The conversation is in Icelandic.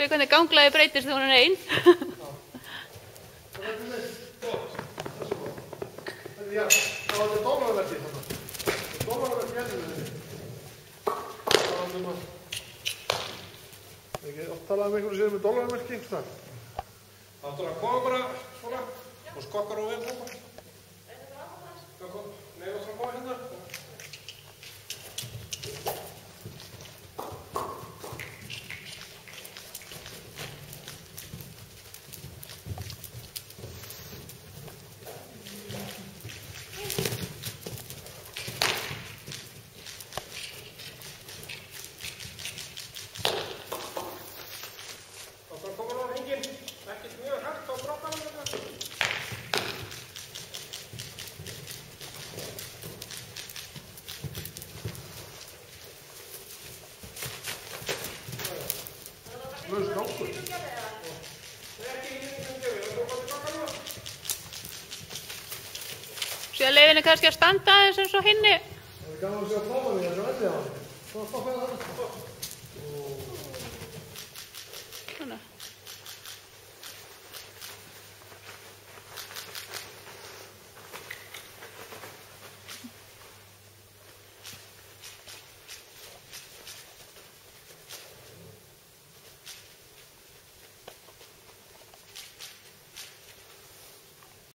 Sjá hvernig ganglaði breytist þegar hún er ein. Já, það var þetta dólarverkið þarna. Dólarverkið hérna þenni. Það var núna... Ekki oft talað einhverju sér með dólarverkið einhvers þar. Það áttur að koma bara svona og skokkar á veginn hópa. Er þetta aðfæðast? Nei, það áttur að koma hérna. Síðan leyfið henni kannski að standa aðeins eins og hinni. Það er gaman að sjá að koma því þessu velli á hann. Svo stoppaði það.